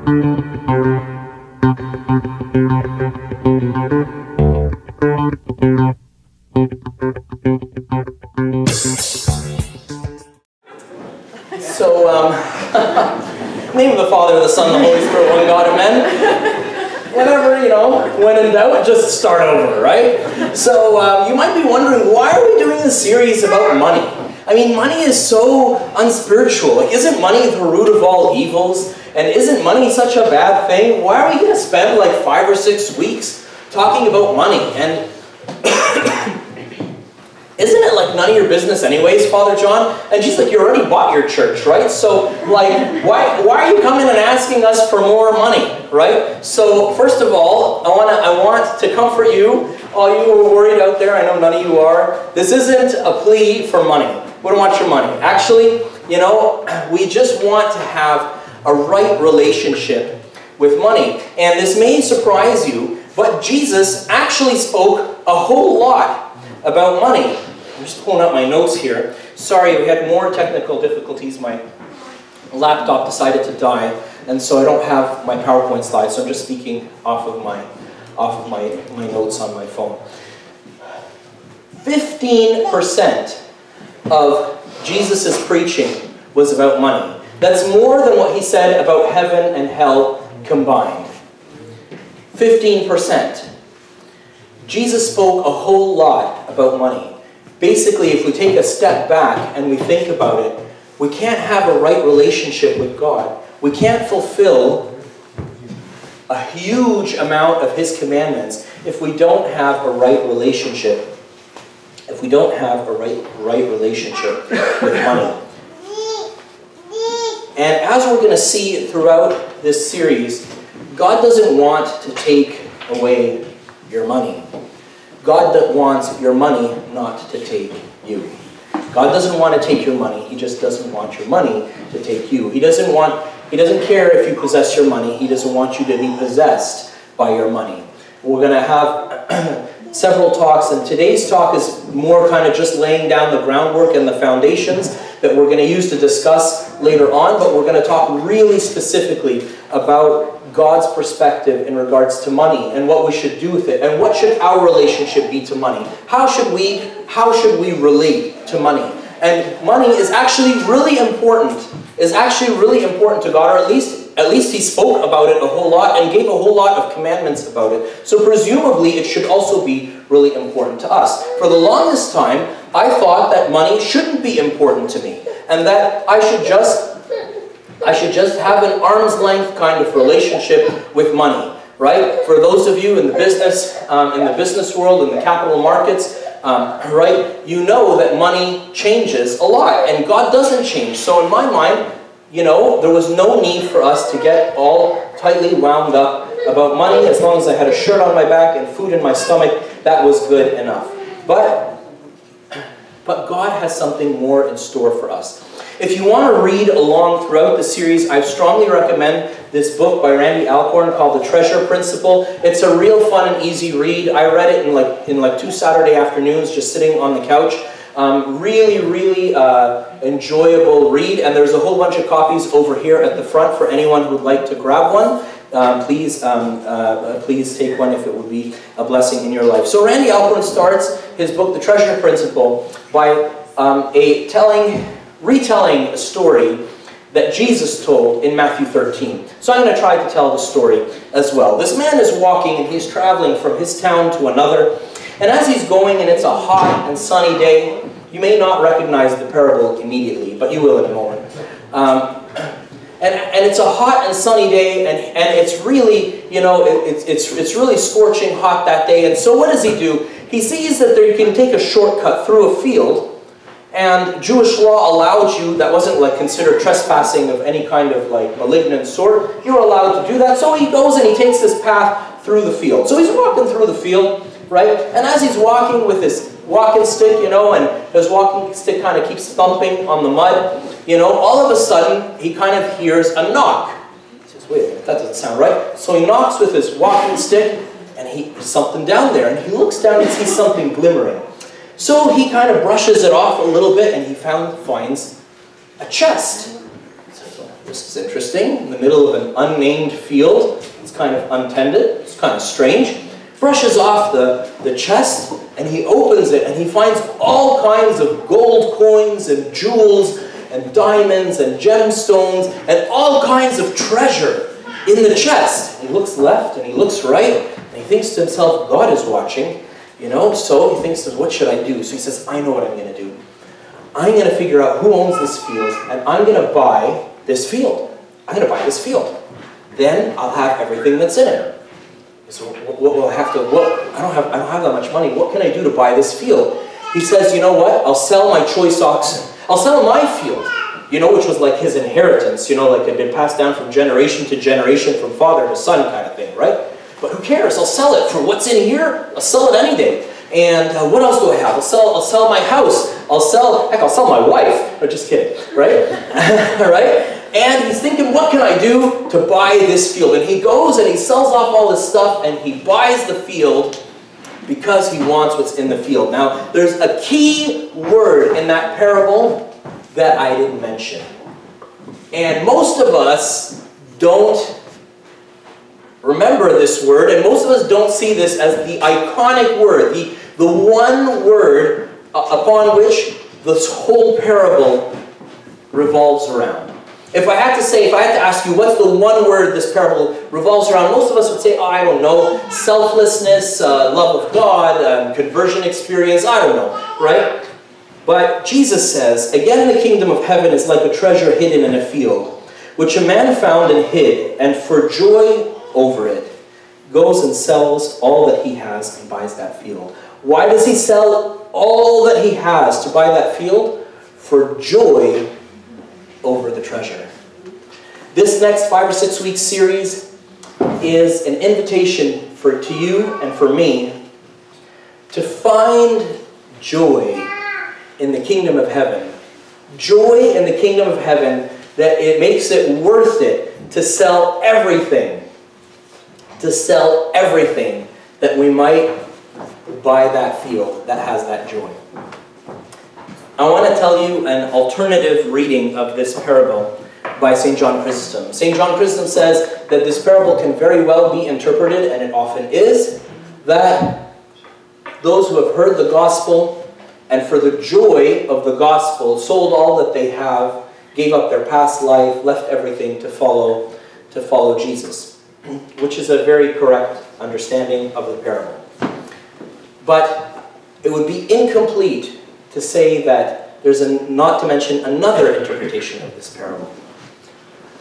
Name of the Father, the Son, the Holy Spirit, one God, amen. Whenever, when in doubt, just start over, right? So you might be wondering, why are we doing this series about money? I mean, money is so unspiritual. Like, isn't money the root of all evils? And isn't money such a bad thing? Why are we going to spend like 5 or 6 weeks talking about money? And isn't it like none of your business anyways, Father John? And she's like, you already bought your church, right? So, like, why are you coming and asking us for more money, right? So, first of all, I want to comfort you, all you who are worried out there. I know none of you are. This isn't a plea for money. We don't want your money. Actually, we just want to have a right relationship with money. And this may surprise you, but Jesus actually spoke a whole lot about money. I'm just pulling up my notes here. Sorry, we had more technical difficulties. My laptop decided to die, and so I don't have my PowerPoint slides, so I'm just speaking off of my notes on my phone. 15% of Jesus' preaching was about money. That's more than what he said about heaven and hell combined. 15%. Jesus spoke a whole lot about money. Basically, if we take a step back and we think about it, we can't have a right relationship with God. We can't fulfill a huge amount of His commandments if we don't have a right relationship. If we don't have a right relationship with money. And as we're going to see throughout this series, God doesn't want to take away your money. God wants your money not to take you. God doesn't want to take your money. He just doesn't want your money to take you. He doesn't care if you possess your money. He doesn't want you to be possessed by your money. We're going to have several talks, and today's talk is more kind of just laying down the groundwork and the foundations that we're going to use to discuss later on, but we're going to talk really specifically about God's perspective in regards to money and what we should do with it, and what should our relationship be to money. How should we relate to money? And money is actually really important. To God, or at least He spoke about it a whole lot and gave a whole lot of commandments about it. So presumably it should also be really important to us. For the longest time, I thought that money shouldn't be important to me, and that I should just have an arm's length kind of relationship with money, right? For those of you in the business world, in the capital markets, right, you know that money changes a lot, and God doesn't change. So in my mind, there was no need for us to get all tightly wound up about money. As long as I had a shirt on my back and food in my stomach, that was good enough. But God has something more in store for us. If you want to read along throughout the series, I strongly recommend this book by Randy Alcorn called The Treasure Principle. It's a real fun and easy read. I read it in like 2 Saturday afternoons, just sitting on the couch. Really enjoyable read, and there's a whole bunch of copies over here at the front for anyone who would like to grab one. Please take one if it would be a blessing in your life. So Randy Alcorn starts his book, The Treasure Principle, by retelling a story that Jesus told in Matthew 13. So I'm going to try to tell the story as well. This man is walking and he's traveling from his town to another. And as he's going, and it's a hot and sunny day, you may not recognize the parable immediately, but you will in a moment. And it's a hot and sunny day, and it's really, it's really scorching hot that day. And so what does he do? He sees that you can take a shortcut through a field, and Jewish law allowed you, that wasn't like considered trespassing of any kind of like malignant sort. You were allowed to do that. So he goes and he takes this path through the field. So he's walking through the field, right? And as he's walking with his walking stick, and his walking stick kind of keeps thumping on the mud, all of a sudden he kind of hears a knock. He says, wait a minute, that doesn't sound right. So he knocks with his walking stick, and there's something down there, and he looks down and sees something glimmering. So he kind of brushes it off a little bit, and he finds a chest. this is interesting, in the middle of an unnamed field. It's kind of untended, it's kind of strange. Brushes off the chest, and he opens it, and he finds all kinds of gold coins and jewels and diamonds and gemstones and all kinds of treasure in the chest. He looks left and he looks right, and he thinks to himself, God is watching, you know, so he thinks, what should I do? So he says, I know what I'm going to do. I'm going to figure out who owns this field, and I'm going to buy this field. I'm going to buy this field. Then I'll have everything that's in it. So what will I have to, I don't have that much money. What can I do to buy this field? He says, you know what? I'll sell my choice oxen. I'll sell my field, you know, which was like his inheritance, you know, like it had been passed down from generation to generation, from father to son kind of thing, right? But who cares? I'll sell it for what's in here. I'll sell it any day. And what else do I have? I'll sell my house. I'll sell my wife. No, just kidding, right? Right? And he's thinking, what can I do to buy this field? And he goes and he sells off all his stuff and he buys the field because he wants what's in the field. Now, there's a key word in that parable that I didn't mention. And most of us don't remember this word, and most of us don't see this as the iconic word, the one word upon which this whole parable revolves around. If I had to ask you, what's the one word this parable revolves around, most of us would say, oh, I don't know, selflessness, love of God, conversion experience, I don't know, right? But Jesus says, again, the kingdom of heaven is like a treasure hidden in a field, which a man found and hid, and for joy over it, goes and sells all that he has and buys that field. Why does he sell all that he has to buy that field? For joy over the treasure. This next 5 or 6 week series is an invitation to you and for me to find joy in the kingdom of heaven. Joy in the kingdom of heaven, that it makes it worth it to sell everything. To sell everything that we might buy that field that has that joy. I want to tell you an alternative reading of this parable by St. John Chrysostom. St. John Chrysostom says that this parable can very well be interpreted, and it often is, that those who have heard the gospel and for the joy of the gospel sold all that they have, gave up their past life, left everything to follow Jesus, which is a very correct understanding of the parable. But it would be incomplete to say that there's not to mention another interpretation of this parable,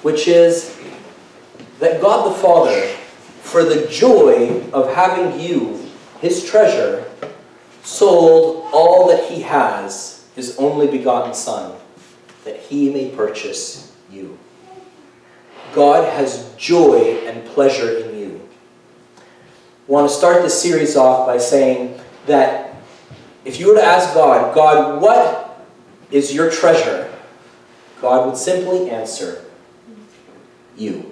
which is that God the Father, for the joy of having you, his treasure, sold all that he has, his only begotten Son, that he may purchase you. God has joy and pleasure in you. I want to start this series off by saying that if you were to ask God, God, what is your treasure? God would simply answer, you.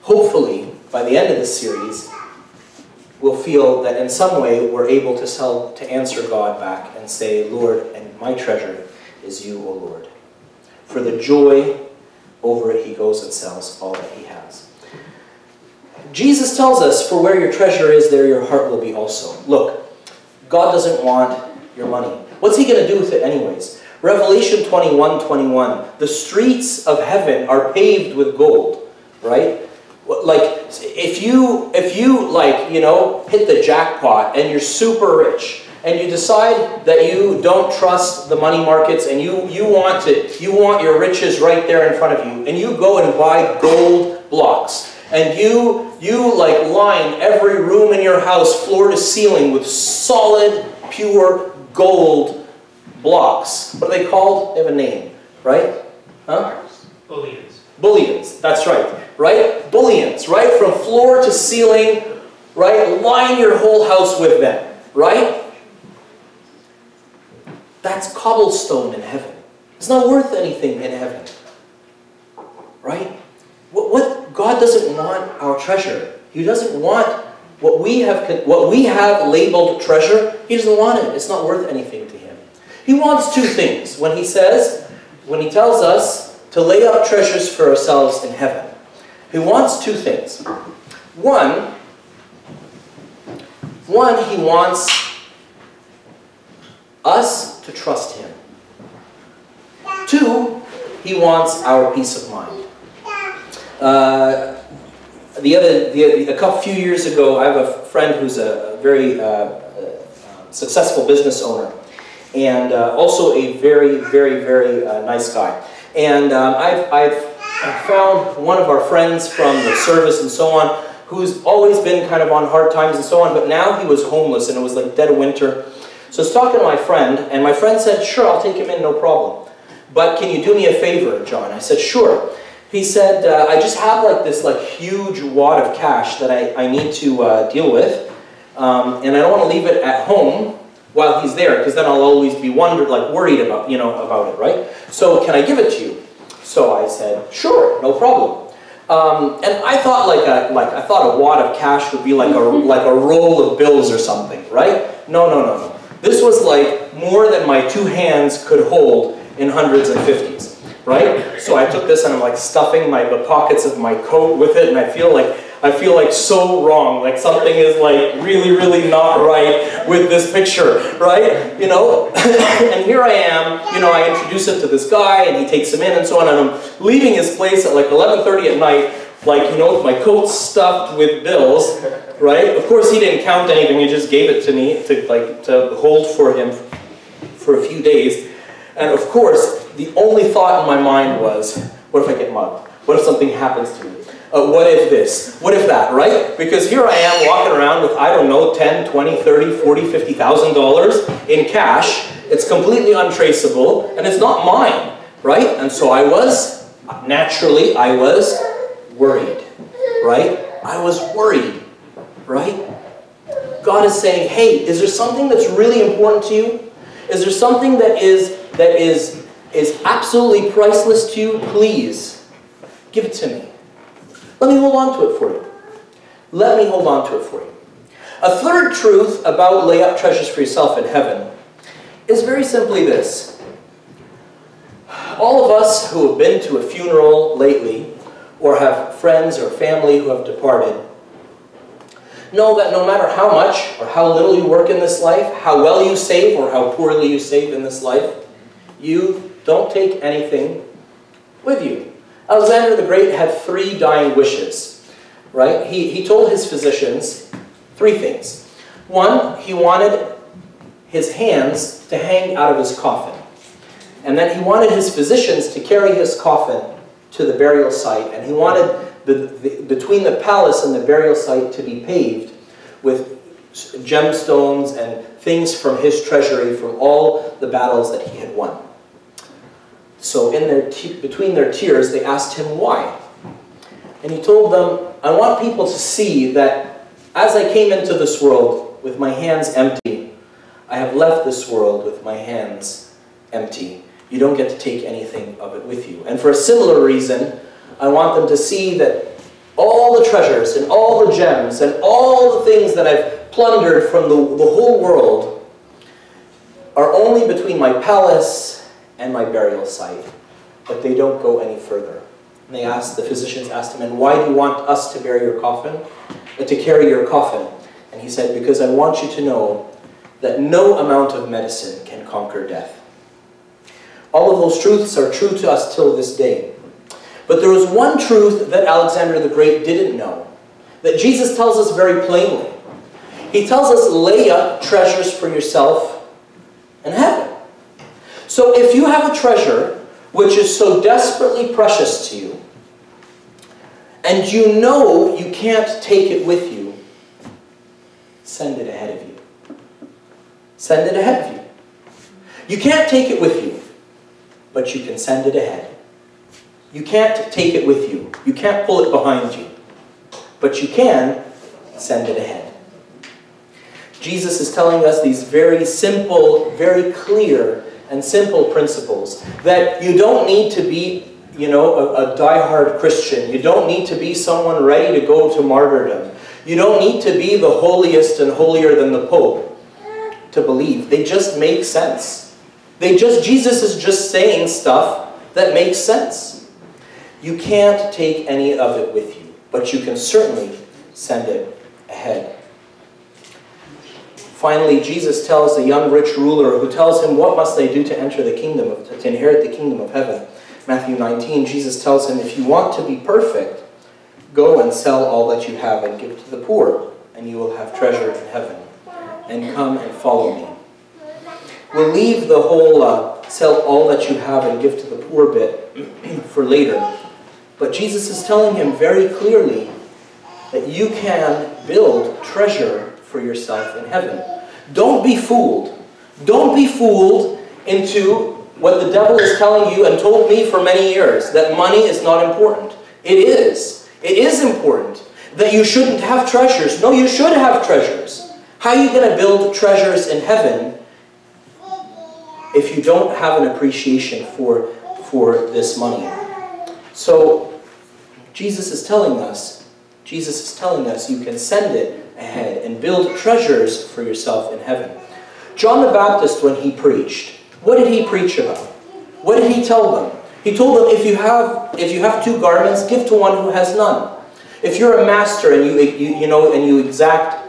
Hopefully, by the end of this series, we'll feel that in some way we're able to answer God back and say, Lord, and my treasure is you, O Lord. For the joy over it, he goes and sells all that he has. Jesus tells us, for where your treasure is, there your heart will be also. Look, God doesn't want your money. What's he going to do with it anyways? Revelation 21:21. The streets of heaven are paved with gold, right? Like, if you like, you know, hit the jackpot and you're super rich and you decide that you don't trust the money markets and you want your riches right there in front of you, and you go and buy gold blocks and you like line every room in your house floor to ceiling with solid, pure gold blocks. What are they called? They have a name, right? Huh? Bullions. Bullions, that's right. Right? Bullions, right? From floor to ceiling, right? Line your whole house with them, right? That's cobblestone in heaven. It's not worth anything in heaven, right? What God doesn't want our treasure. He doesn't want what we have labeled treasure. He doesn't want it. It's not worth anything to him. He wants two things when he says, when he tells us to lay up treasures for ourselves in heaven, he wants two things. One, he wants us to trust him. Two, he wants our peace of mind. A few years ago, I have a friend who's a very successful business owner, and also a very, very, very nice guy. And I've found one of our friends from the service and so on, who's always been kind of on hard times and so on, but now he was homeless and it was like dead of winter. So I was talking to my friend, and my friend said, "Sure, I'll take him in, no problem. But can you do me a favor, John?" I said, "Sure." He said, "I just have like this huge wad of cash that I need to deal with, and I don't want to leave it at home while he's there, because then I'll always be worried about about it, right? So can I give it to you?" So I said, "Sure, no problem." And I thought I thought a wad of cash would be like a roll of bills or something, right? No. This was like more than my two hands could hold in hundreds and fifties. Right? So I took this and I'm like stuffing the pockets of my coat with it, and I feel like so wrong, like something is like really, really not right with this picture, right? You know? And here I am, I introduce him to this guy and he takes him in and so on, and I'm leaving his place at like 11:30 at night, with my coat stuffed with bills, right? Of course he didn't count anything, he just gave it to me to hold for him for a few days. And of course, the only thought in my mind was, what if I get mugged? What if something happens to me? What if this? What if that, right? Because here I am walking around with, I don't know, $10, $20, $30, $40, $50,000 in cash. It's completely untraceable, and it's not mine, right? And so I was worried, right? I was worried, right? God is saying, hey, is there something that's really important to you? Is there something that is absolutely priceless to you? Please, give it to me. Let me hold on to it for you. Let me hold on to it for you. A third truth about lay up treasures for yourself in heaven is very simply this. All of us who have been to a funeral lately, or have friends or family who have departed, know that no matter how much or how little you work in this life, how well you save or how poorly you save in this life, you don't take anything with you. Alexander the Great had 3 dying wishes, right? He told his physicians 3 things. 1, he wanted his hands to hang out of his coffin. And then he wanted his physicians to carry his coffin to the burial site. And he wanted between the palace and the burial site to be paved with gemstones and things from his treasury from all the battles that he had won. So between their tears, they asked him why. And he told them, I want people to see that as I came into this world with my hands empty, I have left this world with my hands empty. You don't get to take anything of it with you. And for a similar reason, I want them to see that all the treasures and all the gems and all the things that I've plundered from the whole world are only between my palace and my burial site, but they don't go any further. And the physicians asked him, and why do you want us to bury your coffin, to carry your coffin? And he said, because I want you to know that no amount of medicine can conquer death. All of those truths are true to us till this day. But there was one truth that Alexander the Great didn't know, that Jesus tells us very plainly. He tells us, lay up treasures for yourself in heaven. So if you have a treasure which is so desperately precious to you, and you know you can't take it with you, send it ahead of you. Send it ahead of you. You can't take it with you, but you can send it ahead. You can't take it with you. You can't pull it behind you, but you can send it ahead. Jesus is telling us these very simple, very clear, and simple principles that you don't need to be, a diehard Christian. You don't need to be someone ready to go to martyrdom. You don't need to be the holiest and holier than the Pope to believe. They just make sense. Jesus is just saying stuff that makes sense. You can't take any of it with you, but you can certainly send it ahead. Finally, Jesus tells the young rich ruler who tells him, what must I do to enter the kingdom, to inherit the kingdom of heaven? Matthew 19, Jesus tells him, if you want to be perfect, go and sell all that you have and give to the poor, and you will have treasure in heaven. And come and follow me. We'll leave the whole sell all that you have and give to the poor bit for later. But Jesus is telling him very clearly that you can build treasure for yourself in heaven. Don't be fooled. Don't be fooled into what the devil is telling you and told me for many years, that money is not important. It is. It is important. That you shouldn't have treasures. No, you should have treasures. How are you going to build treasures in heaven if you don't have an appreciation for this money? So Jesus is telling us you can send it ahead and build treasures for yourself in heaven. John the Baptist, when he preached, what did he preach about? What did he tell them? He told them, if you have 2 garments, give to one who has none. If you're a master and you exact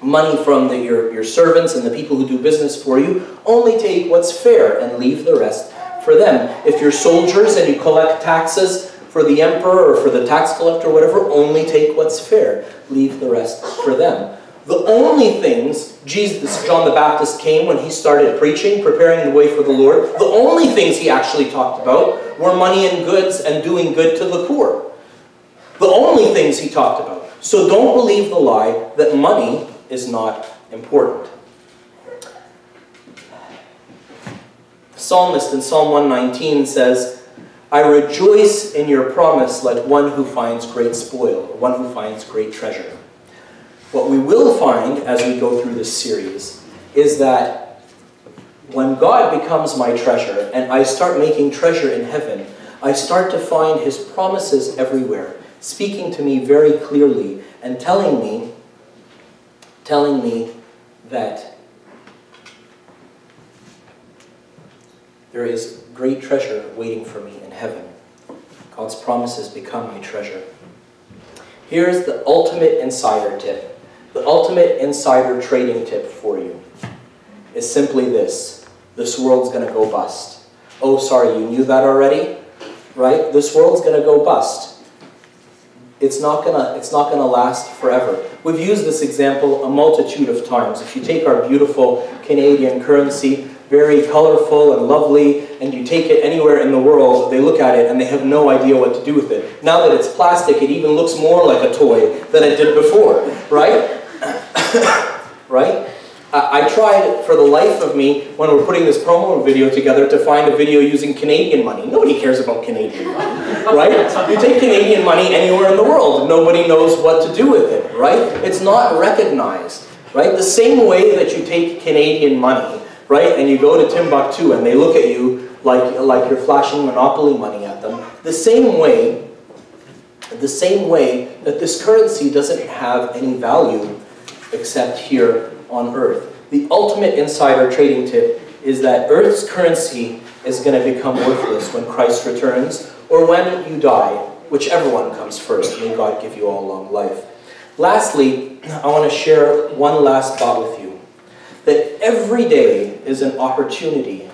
money from your servants and the people who do business for you, only take what's fair and leave the rest for them. If you're soldiers and you collect taxes for the emperor or for the tax collector or whatever, only take what's fair. Leave the rest for them. The only things, John the Baptist came when he started preaching, preparing the way for the Lord, the only things he actually talked about were money and goods and doing good to the poor. The only things he talked about. So don't believe the lie that money is not important. The psalmist in Psalm 119 says, I rejoice in your promise like one who finds great spoil, or one who finds great treasure. What we will find as we go through this series is that when God becomes my treasure and I start making treasure in heaven, I start to find his promises everywhere, speaking to me very clearly and telling me that there is great treasure waiting for me in heaven. God's promises become my treasure. Here's the ultimate insider tip. The ultimate insider trading tip for you is simply this. This world's going to go bust. Oh, sorry, you knew that already? Right? This world's going to go bust. It's not gonna last forever. We've used this example a multitude of times. If you take our beautiful Canadian currency, very colorful and lovely, and you take it anywhere in the world, they look at it and they have no idea what to do with it. Now that it's plastic, it even looks more like a toy than it did before, right? Right? I tried for the life of me, when we're putting this promo video together, to find a video using Canadian money. Nobody cares about Canadian money, right? You take Canadian money anywhere in the world, nobody knows what to do with it, right? It's not recognized, right? The same way that you take Canadian money, right, and you go to Timbuktu and they look at you like you're flashing Monopoly money at them, the same way that this currency doesn't have any value except here on earth. The ultimate insider trading tip is that earth's currency is going to become worthless when Christ returns, or when you die, whichever one comes first. May God give you all long life. Lastly, I want to share one last thought with you. That every day is an opportunity.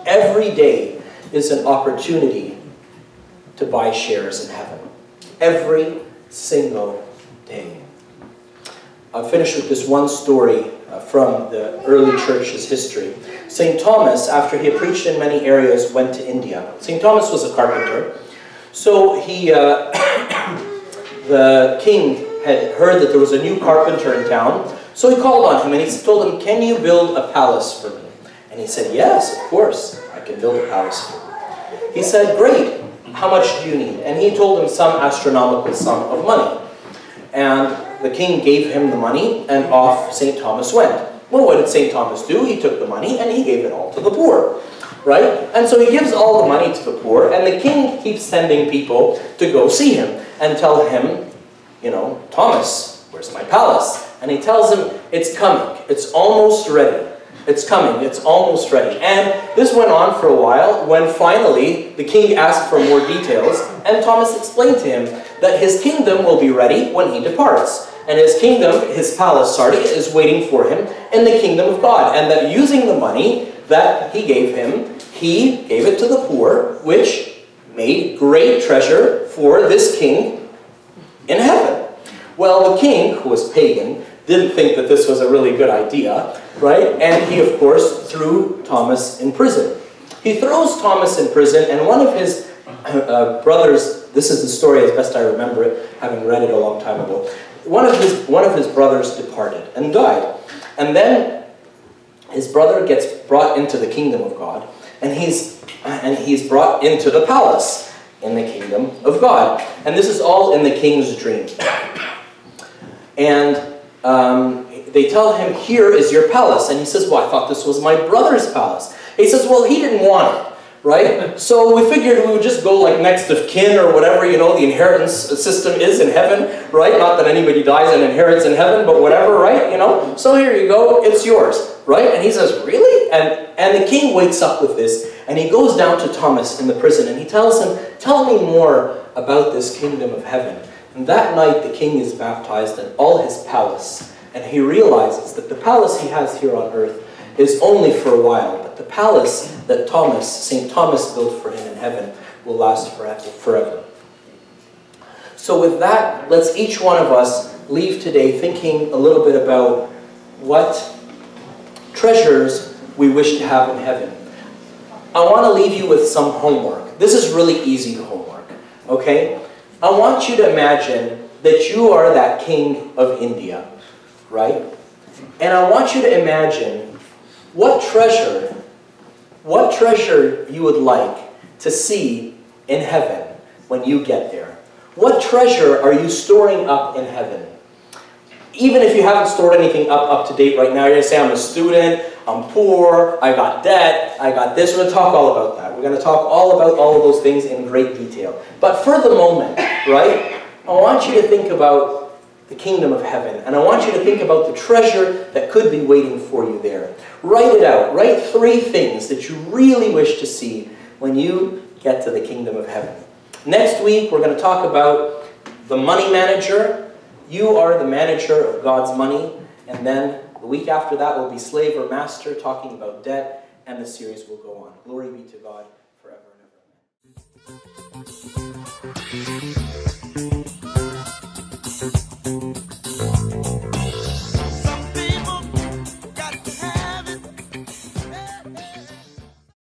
Every day is an opportunity to buy shares in heaven. Every single day. I'll finish with this one story from the early church's history. St. Thomas, after he had preached in many areas, went to India. St. Thomas was a carpenter. So he, the king had heard that there was a new carpenter in town. So he called on him and he told him, can you build a palace for me? And he said, yes, of course, I can build a palace for you. He said, great, how much do you need? And he told him some astronomical sum of money. And the king gave him the money, and off St. Thomas went. Well, what did St. Thomas do? He took the money and he gave it all to the poor, right? And so he gives all the money to the poor, and the king keeps sending people to go see him and tell him, you know, Thomas, where's my palace? And he tells him, it's coming, it's almost ready. It's coming. It's almost ready. And this went on for a while when finally the king asked for more details, and Thomas explained to him that his kingdom will be ready when he departs. And his kingdom, his palace, is waiting for him in the kingdom of God. And that using the money that he gave him, he gave it to the poor, which made great treasure for this king in heaven. Well, the king, who was pagan, didn't think that this was a really good idea, right? And he, of course, threw Thomas in prison. He throws Thomas in prison, and one of his brothers, this is the story as best I remember it, having read it a long time ago, one of his brothers departed and died. And then his brother gets brought into the kingdom of God, and he's brought into the palace in the kingdom of God. And this is all in the king's dream. And they tell him, here is your palace. And he says, well, I thought this was my brother's palace. He says, well, he didn't want it, right? So we figured we would just go like next of kin or whatever, you know, the inheritance system is in heaven, right? Not that anybody dies and inherits in heaven, but whatever, right? You know, so here you go, it's yours, right? And he says, really? And the king wakes up with this, and he goes down to Thomas in the prison, and he tells him, tell me more about this kingdom of heaven. And that night the king is baptized in all his palace. And he realizes that the palace he has here on earth is only for a while. But the palace that St. Thomas built for him in heaven will last forever. So with that, let's each one of us leave today thinking a little bit about what treasures we wish to have in heaven. I want to leave you with some homework. This is really easy homework, okay? I want you to imagine that you are that king of India, right? And I want you to imagine what treasure you would like to see in heaven when you get there. What treasure are you storing up in heaven? Even if you haven't stored anything up to date right now, you're going to say, I'm a student, I'm poor, I got debt, I got this. We're going to talk all about that. We're going to talk all about all of those things in great detail. But for the moment, right, I want you to think about the kingdom of heaven. And I want you to think about the treasure that could be waiting for you there. Write it out. Write 3 things that you really wish to see when you get to the kingdom of heaven. Next week, we're going to talk about the money manager. You are the manager of God's money. And then the week after that will be slave or master, talking about debt. And the series will go on. Glory be to God forever and ever.